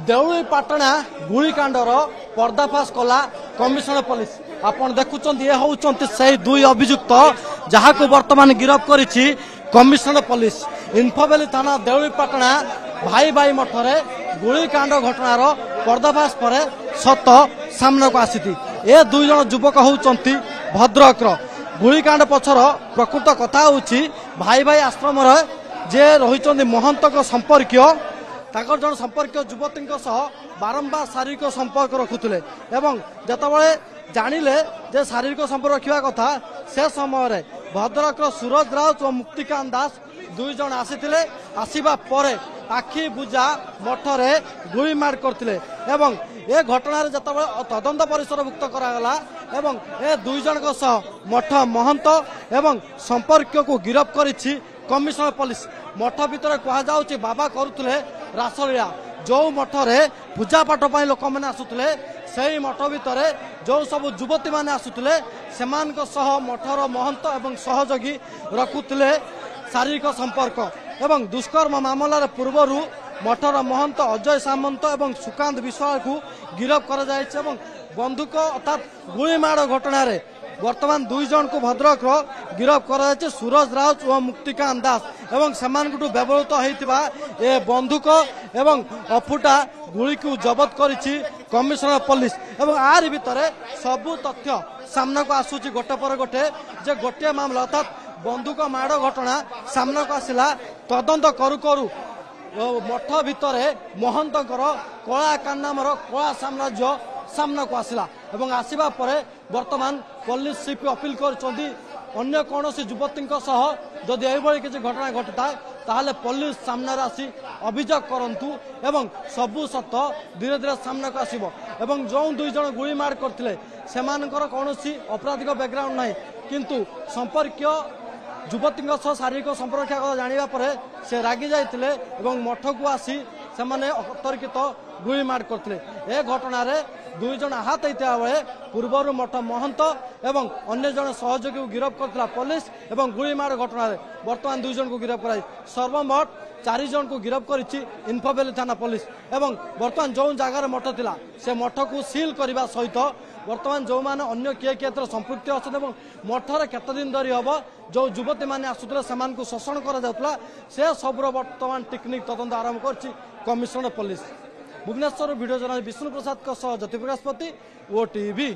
देउली पाटणा गुलिकांडर पर्दाफाश कला commissioner police. आपण देखुचंत ये होउचंत से दुई अभियुक्त जहां को वर्तमान गिरफ्त करिछि कमिशनर पुलिस। इन्फोवेली थाना देउली पाटणा भाई भाई मठरे गुलिकांड घटनार पर्दाफाश पर सत सामना को आसीथि। ए दुई जन युवक होउचंती भद्रकर। गुलिकांड पछर प्रकृत कथा होउछि भाई भाई आश्रम जे रहिचंती महंतक संपर्कीय ताकर जन संपर्क युवती बारंबार शारीरिक संपर्क रखुले एवं जितेबाला जानिले जे शारीरिक संपर्क रखा कथा से समय भद्रक सूरज राउत और मुक्तिकांत दास दुई जन आसीथिले। आसीबा परे आखि बुझा मठरे गुलीमार करथिले एवं ए घटना जितेबाला तदंत परिसरभुक्त करागला एवं ए दुई जनक सह मठ महंत एवं संपर्क को गिरफ्त करिछि कमिशनर पुलिस। मठ भितर कहुचे बाबा करुले रासलीला जो मठरे पूजा पाठ लोक मैंने आसुले से मठ भितर जो सब युवती मैंने आसुले से मठर महंत एवं सहयोगी रखुले शारीरिक संपर्क एवं दुष्कर्म मामलार पूर्वर मठर महंत अजय सामंत एवं सुकांत विश्वास को गिरफ्त कर बंधुक अर्थात गुलीमाड़ घटना वर्तमान दुई जन को भद्रक गिरफ्त कर सूरज राउत और मुक्तिकांत दास एवं सेमानकु व्यवहृत होइतिबा ए बंधुक एवं अफुटा गुली को जबत करिछि कमिशनर पुलिस। एवं आर भितर सबु तथ्य सामना को आसुछि गोटे पर गोटे जे गोटे मामला अर्थात बंधुक माड़ घटना सामना को आसिला। तदंत करू करू मठ भितर महंतर कला कारनामार कला साम्राज्य सामना को आसिला एवं आसिबा परे वर्तमान पुलिस सीपी अपील करछंती अन्य कौन युवती जदि यह किसी घटना घटता ताहले पुलिस सामने आसी अभियोग करंतु एवं सबु सत धीरे धीरे सामना को आसीबो एवं जो दुई जन गुलीमार करथिले सेमानकर कौनसी आपराधिक बैकग्राउंड नहीं किंतु संपर्क युवती शारीरिक संपर्क जानिबा परे से रागी जाइतिले एवं मठ को आसी से अतर्कित गुलीमार करथिले। ए घटना दुई जन आहत होता बेले पूर्वर मठ महंत एवं अन्य जन सहयोगी को गिरफ्त करथिला पुलिस एवं गुलीमाड़ घटना वर्तमान दुई जन को गिरफ्त कराई सर्वमोट 4 जन को गिरफ्त करिछि इन्फोवेली थाना पुलिस एवं वर्तमान जो जगार मठ थिला से मठ को सील करने सहित वर्तमान जो माने अन्य किए किए संपृक्त अच्छा मठर केते दिन धरी हम जो युवती मैंने आसुले से शोषण करा से सबुर वर्तमान टेक्निक तदंत आरंभ कर commissioner police. Bhubaneswar video journalist Vishnu Prasad Jyoti Prakash Pati OTV.